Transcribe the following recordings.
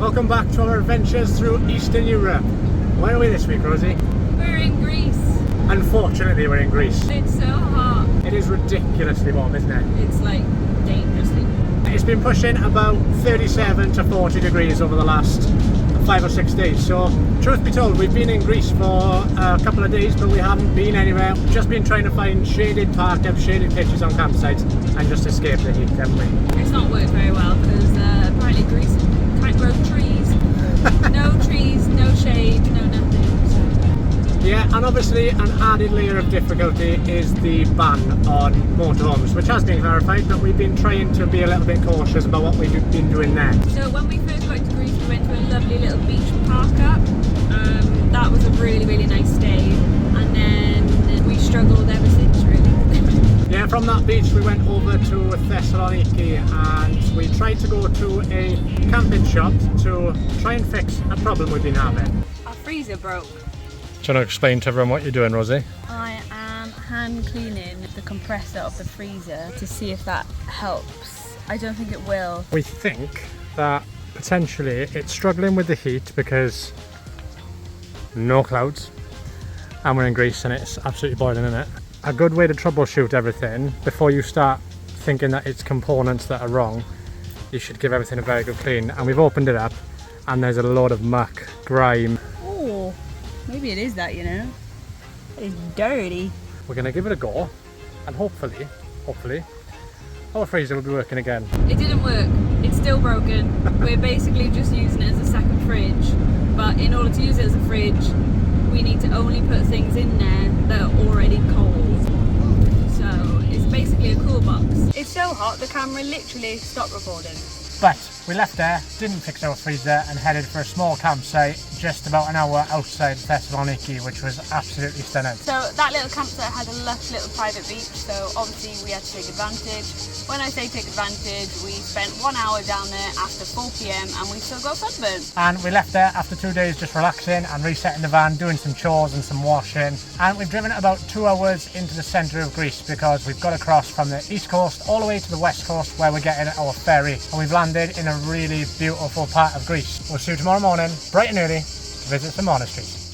Welcome back to our adventures through Eastern Europe. Where are we this week, Rosie? We're in Greece. Unfortunately, we're in Greece. It's so hot. It is ridiculously warm, isn't it? It's like dangerously. It's been pushing about 37 to 40 degrees over the last 5 or 6 days. So, truth be told, we've been in Greece for a couple of days, but we haven't been anywhere. We've just been trying to find shaded park up, shaded pitches on campsites and just escape the heat, haven't we? It's not worked very well because apparently Greece can't grow trees. No trees, no shade, no nothing. So. Yeah, and obviously an added layer of difficulty is the ban on motorhomes, which has been verified, but we've been trying to be a little bit cautious about what we've been doing there. So when we first got to Greece, we went to a lovely little beach park up. That was a really, really nice day, and then we struggled ever since, really. Yeah, from that beach we went over to Thessaloniki and we tried to go to a camping shop to try and fix a problem we've been having. Our freezer broke. Do you want to explain to everyone what you're doing, Rosie? I am hand cleaning the compressor of the freezer to see if that helps. I don't think it will. We think that potentially it's struggling with the heat because no clouds and we're in Greece and it's absolutely boiling, isn't it? A good way to troubleshoot everything before you start thinking that it's components that are wrong, you should give everything a very good clean. And we've opened it up and there's a load of muck, grime. Oh, maybe it is that, you know. It's dirty. We're going to give it a go and hopefully our freezer will be working again. It didn't work. It's still broken. We're basically just using it as a second fridge, but in order to use it as a fridge we need to only put things in there that are already cold. So it's basically a cool box. It's so hot the camera literally stopped recording. But we left there, didn't fix our freezer and headed for a small campsite just about an hour outside Thessaloniki, which was absolutely stunning. So that little campsite had a lush little private beach, so obviously we had to take advantage. When I say take advantage, we spent 1 hour down there after 4 PM and we still got sunburn. And we left there after 2 days just relaxing and resetting the van, doing some chores and some washing. And we've driven about 2 hours into the centre of Greece because we've got across from the east coast all the way to the west coast where we're getting our ferry. And we've landed in a really beautiful part of Greece. We'll see you tomorrow morning, bright and early, to visit some monasteries.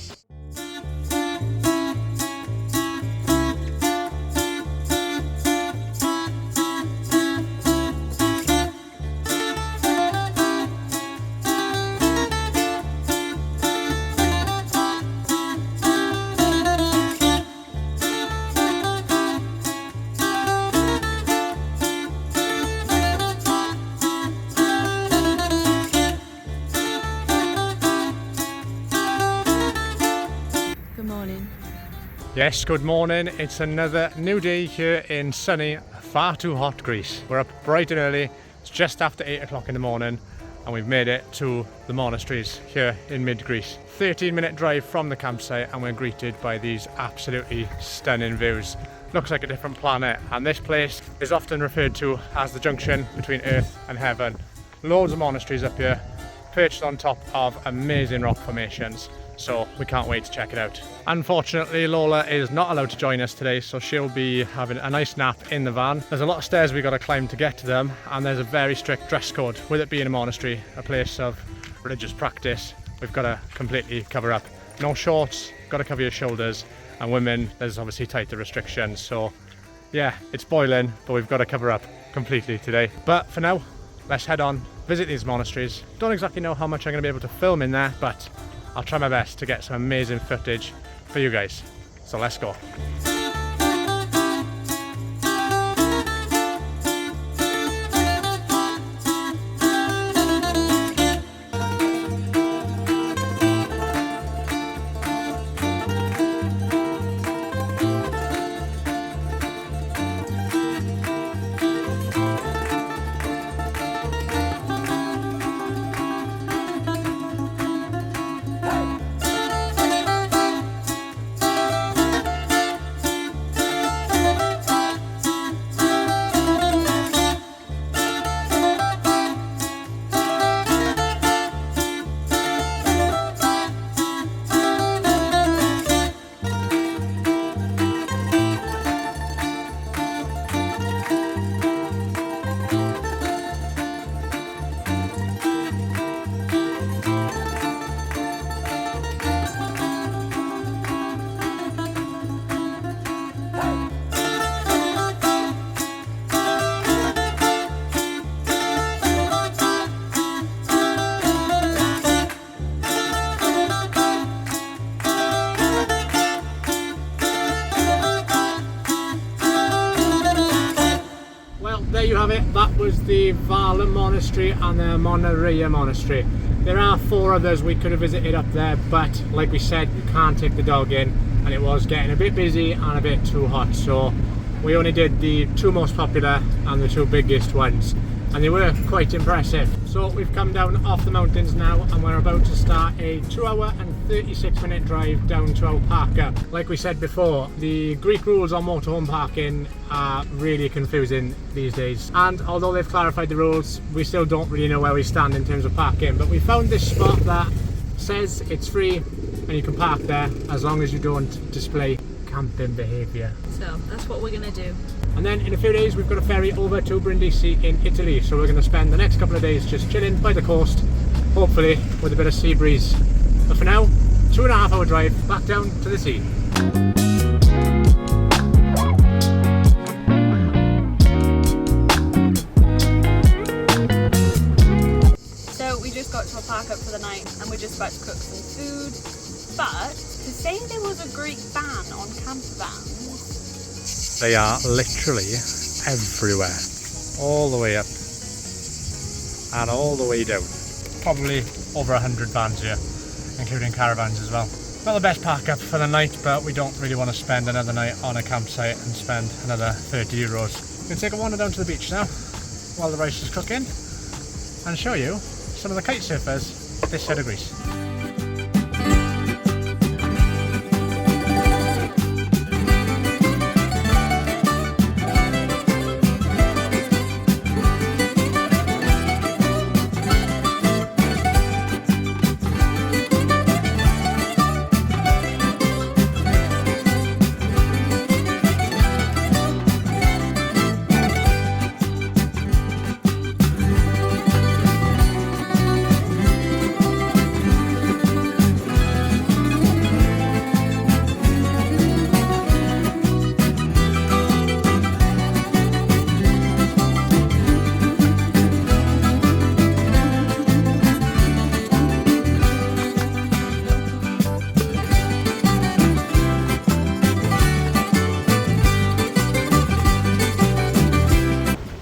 Yes, good morning. It's another new day here in sunny, far too hot Greece. We're up bright and early. It's just after 8 o'clock in the morning and we've made it to the monasteries here in mid-Greece. 13-minute drive from the campsite and we're greeted by these absolutely stunning views. Looks like a different planet, and this place is often referred to as the junction between earth and heaven. Loads of monasteries up here, perched on top of amazing rock formations. So we can't wait to check it out. Unfortunately, Lola is not allowed to join us today, so she'll be having a nice nap in the van. There's a lot of stairs we've got to climb to get to them, and there's a very strict dress code. With it being a monastery, a place of religious practice, we've got to completely cover up. No shorts, got to cover your shoulders, and women, there's obviously tighter restrictions. So yeah, it's boiling, but we've got to cover up completely today. But for now, let's head on, visit these monasteries. Don't exactly know how much I'm going to be able to film in there, but I'll try my best to get some amazing footage for you guys. So let's go. it, that was the VanLife Monastery and the Meteora Monastery. There are 4 others we could have visited up there, but like we said, you can't take the dog in, and it was getting a bit busy and a bit too hot, so we only did the 2 most popular and the 2 biggest ones, and they were quite impressive. So we've come down off the mountains now, and we're about to start a 2-hour and 36-minute drive down to our parker. Like we said before, the Greek rules on motorhome parking are really confusing these days, and although they've clarified the rules, we still don't really know where we stand in terms of parking. But we found this spot that says it's free and you can park there as long as you don't display camping behaviour. So that's what we're gonna do. And then in a few days we've got a ferry over to Brindisi in Italy, so we're going to spend the next couple of days just chilling by the coast, hopefully with a bit of sea breeze. But for now, 2.5 hour drive back down to the sea. So we just got to a park up for the night and we're just about to cook some food, but to say there was a Greek ban on campervans. They are literally everywhere, all the way up and all the way down. Probably over 100 vans here, including caravans as well. Not the best park up for the night, but we don't really want to spend another night on a campsite and spend another 30 euros. We're going to take a wander down to the beach now while the rice is cooking and show you some of the kite surfers this side of Greece.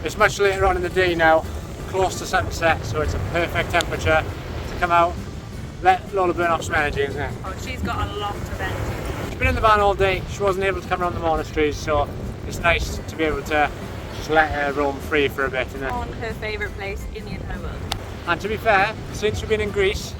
It's much later on in the day now, close to sunset, so it's a perfect temperature to come out, let Lola burn off some energy, isn't it? Oh, she's got a lot of energy. She's been in the van all day, she wasn't able to come around the monasteries, so it's nice to be able to just let her roam free for a bit. Isn't it? On her favourite place in the entire world. And to be fair, since we've been in Greece,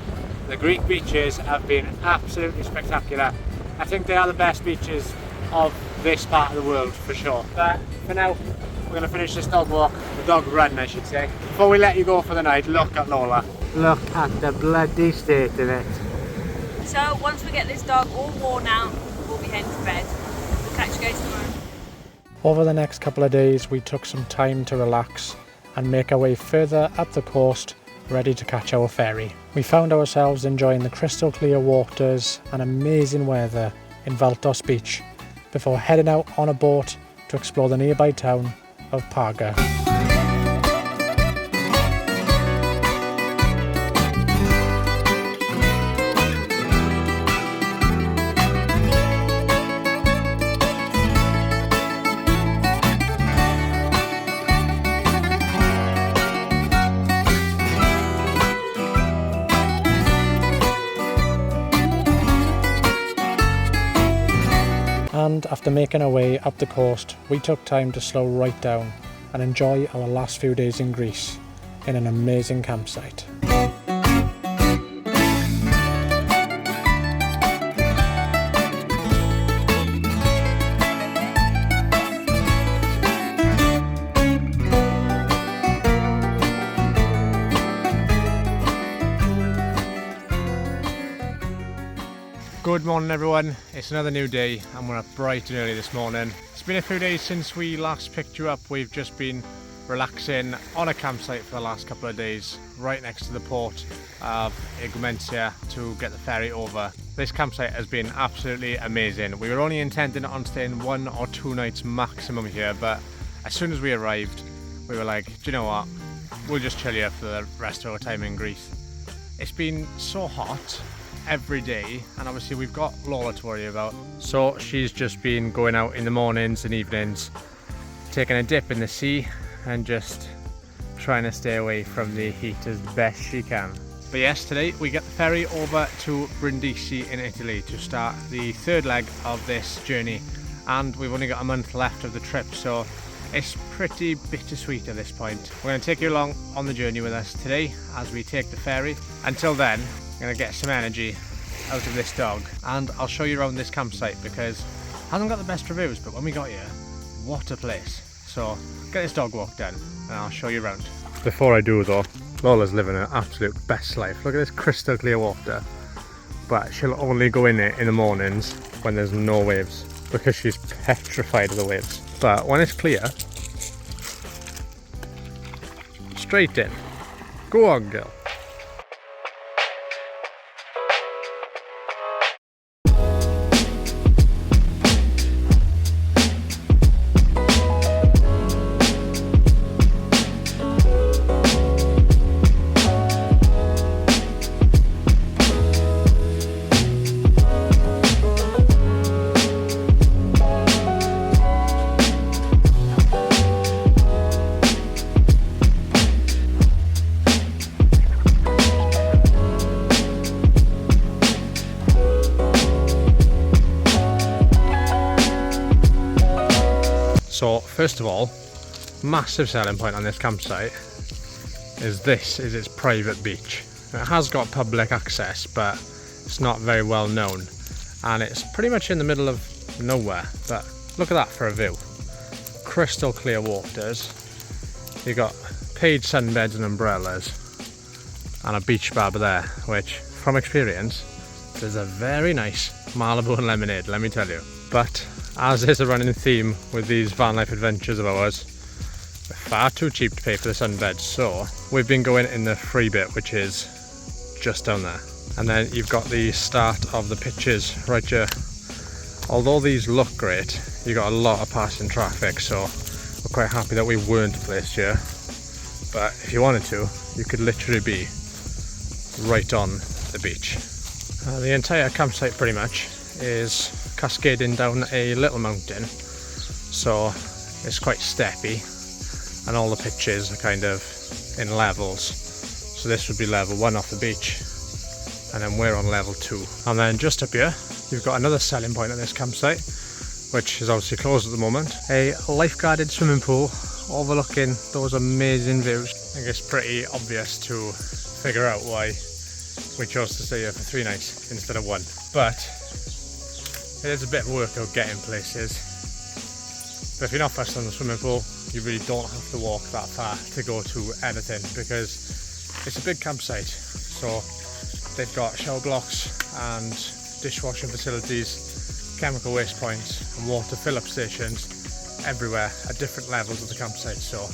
the Greek beaches have been absolutely spectacular. I think they are the best beaches of this part of the world for sure. But for now, we're going to finish this dog walk, the dog run I should say. Before we let you go for the night, look at Lola. Look at the bloody state of it. So once we get this dog all worn out, we'll be heading to bed. We'll catch you guys tomorrow. Over the next couple of days we took some time to relax and make our way further up the coast, ready to catch our ferry. We found ourselves enjoying the crystal clear waters and amazing weather in Valtos Beach before heading out on a boat to explore the nearby town of Parga. And after making our way up the coast, we took time to slow right down and enjoy our last few days in Greece in an amazing campsite. Good morning everyone, it's another new day and we're up bright and early this morning. It's been a few days since we last picked you up. We've just been relaxing on a campsite for the last couple of days right next to the port of Igoumentia to get the ferry over. This campsite has been absolutely amazing. We were only intending on staying 1 or 2 nights maximum here, but as soon as we arrived we were like, do you know what, we'll just chill here for the rest of our time in Greece. It's been so hot every day, and obviously we've got Lola to worry about, so she's just been going out in the mornings and evenings, taking a dip in the sea and just trying to stay away from the heat as best she can. But yes, today we get the ferry over to Brindisi in Italy to start the third leg of this journey, and we've only got a month left of the trip, so it's pretty bittersweet at this point. We're going to take you along on the journey with us today as we take the ferry. Until then, I'm going to get some energy out of this dog, and I'll show you around this campsite because it hasn't got the best reviews, but when we got here, what a place. So get this dog walk done and I'll show you around. Before I do though, Lola's living her absolute best life. Look at this crystal clear water, but she'll only go in it in the mornings when there's no waves because she's petrified of the waves. But when it's clear, straight in. Go on, girl. So first of all, massive selling point on this campsite is this is its private beach. It has got public access, but it's not very well known, and it's pretty much in the middle of nowhere. But look at that for a view. Crystal clear waters. You've got paid sunbeds and umbrellas, and a beach bar there, which from experience is a very nice Malibu and lemonade, let me tell you. But as is a running theme with these van life adventures of ours, we're far too cheap to pay for the sunbeds, so we've been going in the free bit, which is just down there. And then you've got the start of the pitches right here. Although these look great, you've got a lot of passing traffic, so we're quite happy that we weren't placed here. But if you wanted to, you could literally be right on the beach. The entire campsite pretty much is cascading down a little mountain, so it's quite steppy, and all the pitches are kind of in levels. So this would be level 1 off the beach, and then we're on level 2. And then just up here you've got another selling point at this campsite, which is obviously closed at the moment. A lifeguarded swimming pool overlooking those amazing views. I think it's pretty obvious to figure out why we chose to stay here for 3 nights instead of 1. But it is a bit of work out getting places. But if you're not fussed on the swimming pool, you really don't have to walk that far to go to anything, because it's a big campsite. So they've got shower blocks and dishwashing facilities, chemical waste points and water fill-up stations everywhere at different levels of the campsite, so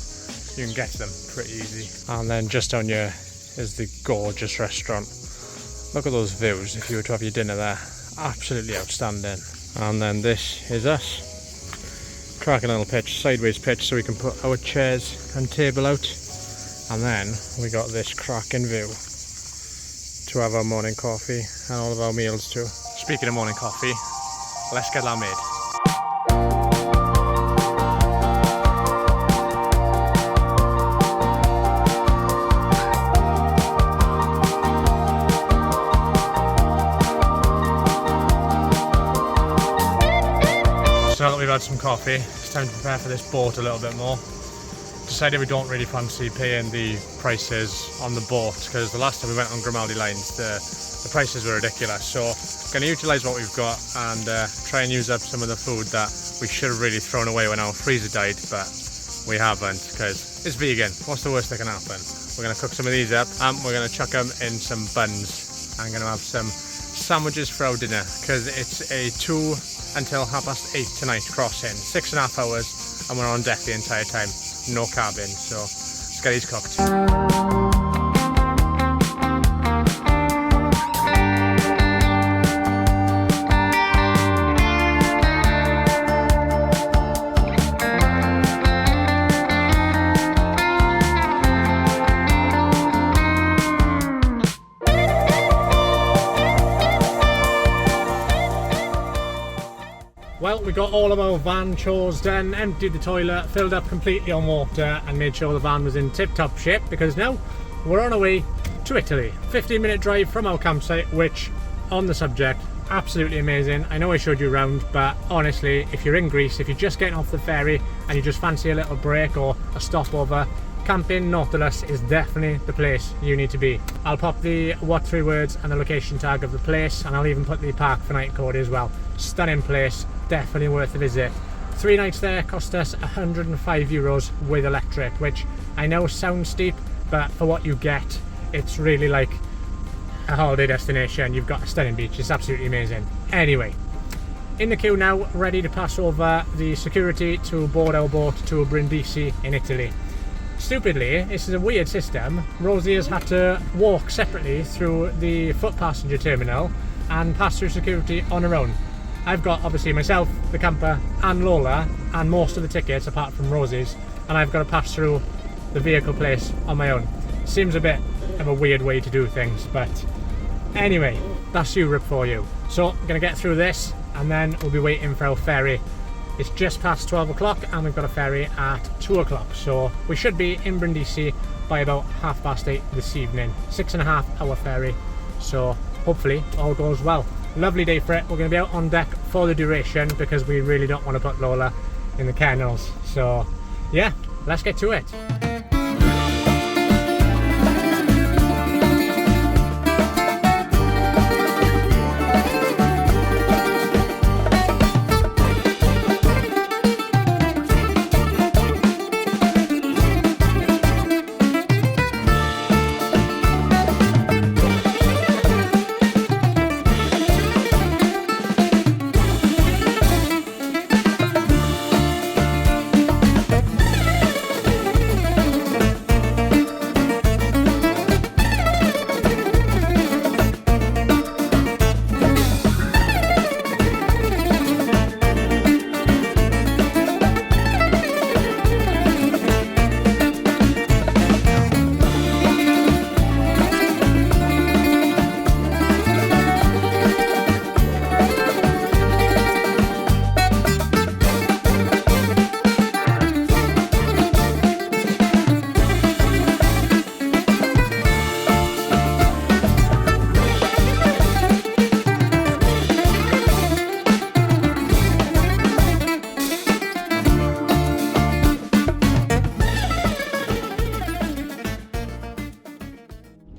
you can get to them pretty easy. And then just down here is the gorgeous restaurant. Look at those views if you were to have your dinner there. Absolutely outstanding. And then this is us. Cracking little pitch, sideways pitch, so we can put our chairs and table out. And then we got this cracking view to have our morning coffee and all of our meals too. Speaking of morning coffee, let's get that made. So now that we've had some coffee, it's time to prepare for this boat a little bit more. Decided we don't really fancy paying the prices on the boat, because the last time we went on Grimaldi lines the prices were ridiculous. So going to utilise what we've got and try and use up some of the food that we should have really thrown away when our freezer died, but we haven't because it's vegan. What's the worst that can happen? We're going to cook some of these up and we're going to chuck them in some buns. I'm going to have some sandwiches for our dinner because it's a 2 until 8:30 tonight crossing, 6.5 hours, and we're on deck the entire time, no cabin, so let's get these cooked. Well, Well, we got all of our van chores done, emptied the toilet, filled up completely on water and made sure the van was in tip-top shape, because now we're on our way to Italy. 15-minute drive from our campsite, which, on the subject, absolutely amazing. I know I showed you around, but honestly, if you're in Greece, if you're just getting off the ferry and you just fancy a little break or a stopover, camping Nautilos is definitely the place you need to be. I'll pop the what 3 words and the location tag of the place, and I'll even put the park for night code as well. Stunning place, definitely worth a visit. 3 nights there cost us €105 with electric, which I know sounds steep, but for what you get, it's really like a holiday destination. You've got a stunning beach, it's absolutely amazing. Anyway, in the queue now, ready to pass over the security to board our boat to Brindisi in Italy. Stupidly, this is a weird system. Rosie has had to walk separately through the foot passenger terminal and pass through security on her own. I've got, obviously, myself, the camper, and Lola, and most of the tickets apart from Rosie's, and I've got to pass through the vehicle place on my own. Seems a bit of a weird way to do things, but anyway, that's Europe for you. So, I'm going to get through this, and then we'll be waiting for our ferry. It's just past 12 o'clock and we've got a ferry at 2 o'clock, so we should be in Brindisi by about 8:30 this evening. 6.5 hour ferry, so hopefully all goes well. Lovely day for it. We're going to be out on deck for the duration because we really don't want to put Lola in the kennels. So yeah, let's get to it.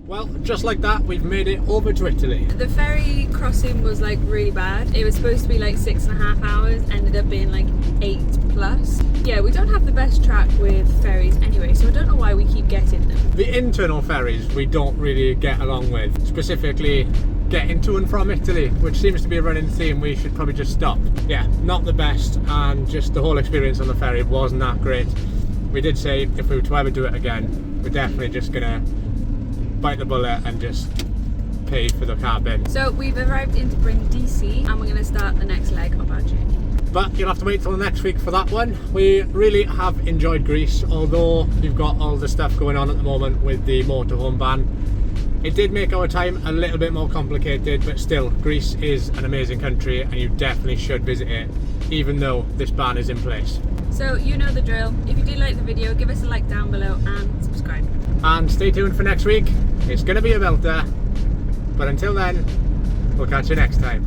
Well, just like that, we've made it over to Italy. The ferry crossing was like really bad. It was supposed to be like 6.5 hours, ended up being like 8+. Yeah, we don't have the best track with ferries anyway, so I don't know why we keep getting them. The internal ferries we don't really get along with, specifically getting to and from Italy, which seems to be a running theme. We should probably just stop. Yeah, not the best, and just the whole experience on the ferry wasn't that great. We did say if we were to ever do it again, we're definitely just gonna bite the bullet and just pay for the cabin. So we've arrived into Brindisi and we're going to start the next leg of our journey. But you'll have to wait till next week for that one. We really have enjoyed Greece, although we've got all the stuff going on at the moment with the motorhome ban. It did make our time a little bit more complicated, but still, Greece is an amazing country and you definitely should visit it, even though this ban is in place. So you know the drill. If you did like the video, give us a like down below and subscribe. And stay tuned for next week. It's going to be a belter. But until then, we'll catch you next time.